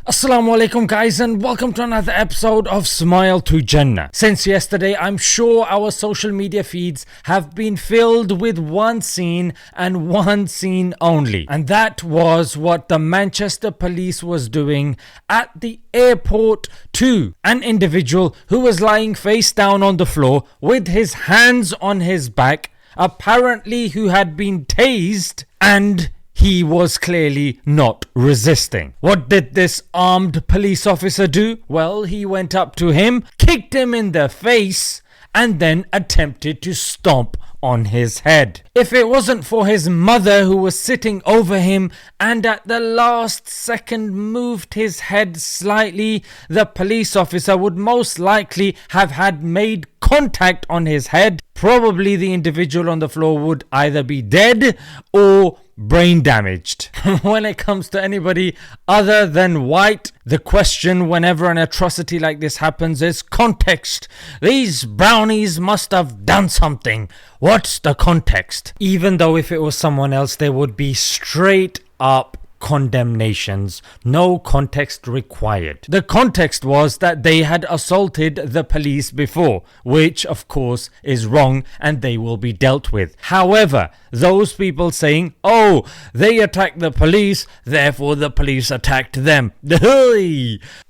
Assalamu alaikum guys, and welcome to another episode of Smile to Jannah. Since yesterday, I'm sure our social media feeds have been filled with one scene and one scene only. And that was what the Manchester police was doing at the airport to an individual who was lying face down on the floor with his hands on his back, apparently who had been tased, and he was clearly not resisting. What did this armed police officer do? Well, he went up to him, kicked him in the face, and then attempted to stomp on his head. If it wasn't for his mother who was sitting over him and at the last second moved his head slightly, the police officer would most likely have had made contact on his head. Probably the individual on the floor would either be dead or brain damaged. When it comes to anybody other than white, the question whenever an atrocity like this happens is context. These brownies must have done something. What's the context? Even though if it was someone else, there would be straight up condemnations, no context required. The context was that they had assaulted the police before, which of course is wrong and they will be dealt with. However, those people saying, oh, they attacked the police, therefore the police attacked them.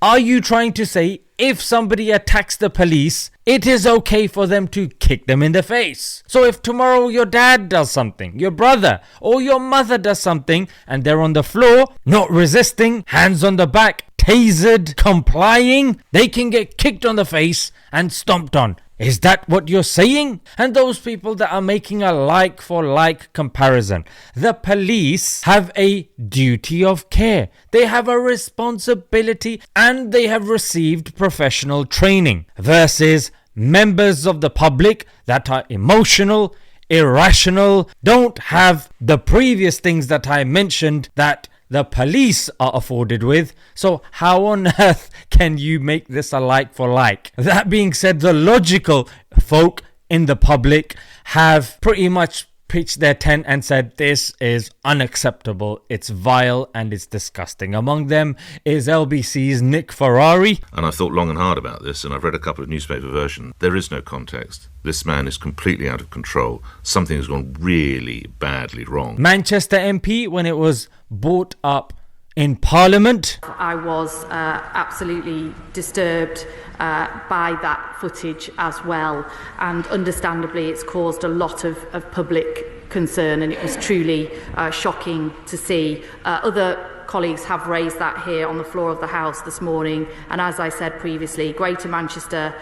Are you trying to say if somebody attacks the police, it is okay for them to kick them in the face? So if tomorrow your dad does something, your brother or your mother does something, and they're on the floor, not resisting, hands on the back, tasered, complying, they can get kicked on the face and stomped on. Is that what you're saying? And those people that are making a like for like comparison, the police have a duty of care. They have a responsibility and they have received professional training versus members of the public that are emotional, irrational, don't have the previous things that I mentioned that the police are afforded with. So how on earth can you make this a like for like? That being said, the logical folk in the public have pretty much pitched their tent and said this is unacceptable, it's vile and it's disgusting. Among them is LBC's Nick Ferrari. And I've thought long and hard about this, and I've read a couple of newspaper versions. There is no context. This man is completely out of control. Something has gone really badly wrong. Manchester MP, when it was brought up in Parliament, I was absolutely disturbed by that footage as well, and understandably it's caused a lot of public concern, and it was truly shocking to see. Other colleagues have raised that here on the floor of the House this morning, and as I said previously, Greater Manchester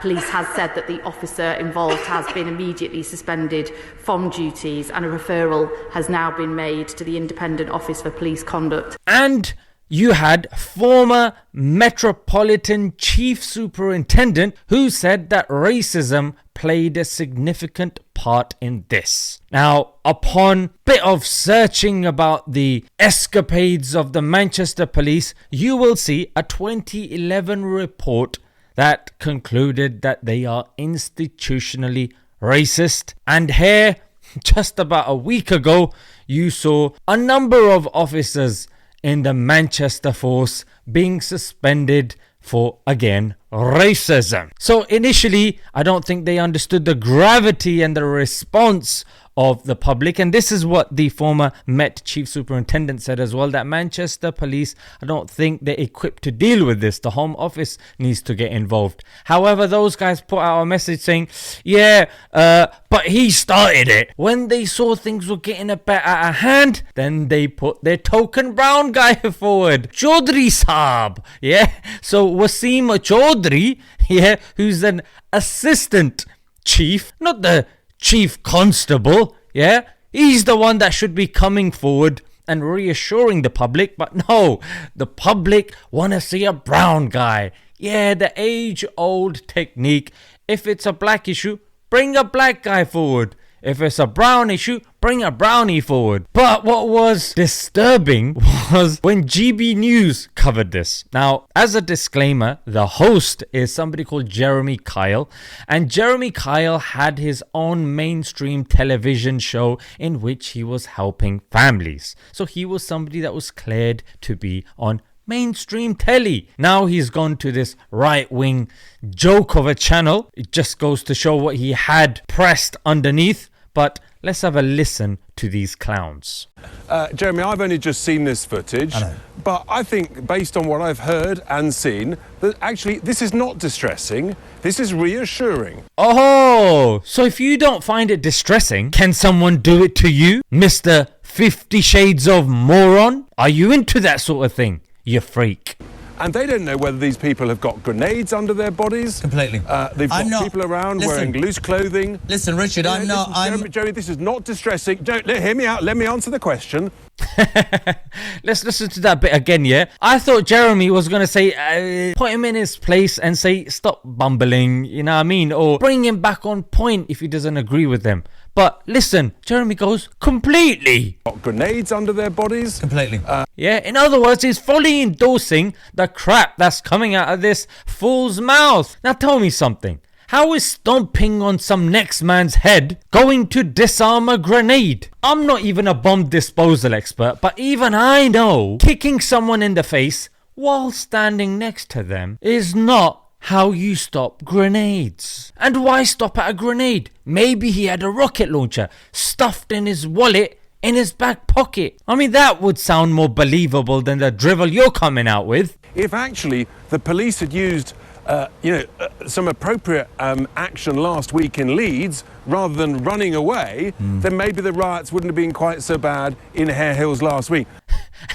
Police has said that the officer involved has been immediately suspended from duties, and a referral has now been made to the Independent Office for Police Conduct. And you had former Metropolitan Chief Superintendent who said that racism played a significant part in this. Now, upon bit of searching about the escapades of the Manchester police, you will see a 2011 report that concluded that they are institutionally racist. And here, just about a week ago, you saw a number of officers in the Manchester force being suspended for, again, racism. So initially, I don't think they understood the gravity and the response of the public, and this is what the former Met Chief Superintendent said as well, that Manchester Police, I don't think they're equipped to deal with this. The Home Office needs to get involved. However, those guys put out a message saying, but he started it. When they saw things were getting a bit out of hand, then they put their token brown guy forward, Chaudhry Saab. So Wasim Chaudhry, who's an assistant chief, not the chief constable, he's the one that should be coming forward and reassuring the public. But no, the public want to see a brown guy. The age-old technique. If it's a black issue, bring a black guy forward. If it's a brown issue, bring a brownie forward. But what was disturbing was when GB News covered this. Now, as a disclaimer, the host is somebody called Jeremy Kyle. And Jeremy Kyle had his own mainstream television show in which he was helping families. So he was somebody that was cleared to be on mainstream telly. Now he's gone to this right-wing joke of a channel. It just goes to show what he had pressed underneath. But let's have a listen to these clowns. Jeremy, I've only just seen this footage, but I think based on what I've heard and seen, that actually this is not distressing, this is reassuring. Oh, so if you don't find it distressing, can someone do it to you, Mr. 50 Shades of Moron? Are you into that sort of thing, you freak? And they don't know whether these people have got grenades under their bodies. Completely. They've got people around wearing loose clothing. Listen, Richard, Jeremy, this is not distressing. Hear me out. Let me answer the question. Let's listen to that bit again, yeah? I thought Jeremy was going to say, put him in his place and say, stop bumbling, you know what I mean? Or bring him back on point if he doesn't agree with them. But listen, Jeremy goes, completely. Got grenades under their bodies. Completely. Yeah, in other words, he's fully endorsing the crap that's coming out of this fool's mouth. Now tell me something. How is stomping on some next man's head going to disarm a grenade? I'm not even a bomb disposal expert, but even I know kicking someone in the face while standing next to them is not how you stop grenades. And why stop at a grenade? Maybe he had a rocket launcher stuffed in his wallet in his back pocket. I mean, that would sound more believable than the drivel you're coming out with. If actually the police had used some appropriate action last week in Leeds rather than running away, then maybe the riots wouldn't have been quite so bad in Hare Hills last week.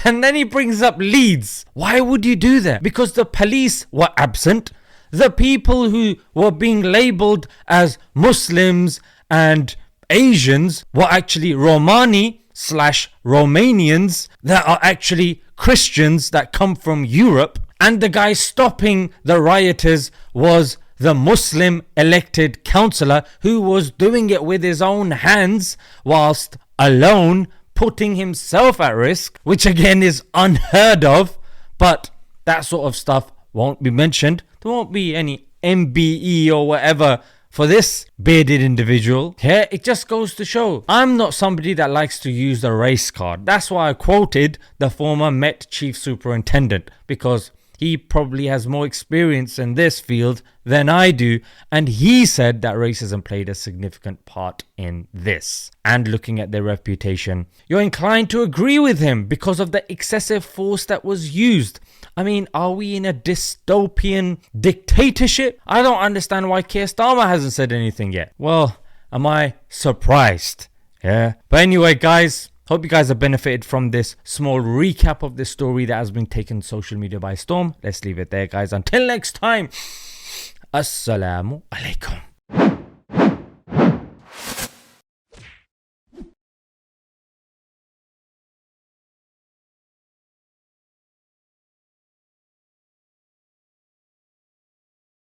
And then he brings up Leeds. Why would you do that? Because the police were absent. The people who were being labelled as Muslims and Asians were actually Romani/Romanians that are actually Christians that come from Europe. And the guy stopping the rioters was the Muslim elected councillor who was doing it with his own hands whilst alone, putting himself at risk, which again is unheard of. But that sort of stuff won't be mentioned. There won't be any MBE or whatever for this bearded individual. Yeah, it just goes to show I'm not somebody that likes to use the race card. That's why I quoted the former Met Chief Superintendent, because he probably has more experience in this field than I do, and he said that racism played a significant part in this. And looking at their reputation, you're inclined to agree with him because of the excessive force that was used. I mean, are we in a dystopian dictatorship? I don't understand why Keir Starmer hasn't said anything yet. Well, am I surprised? Yeah. But anyway, guys, hope you guys have benefited from this small recap of this story that has been taken social media by storm. Let's leave it there, guys. Until next time, Assalamu alaikum.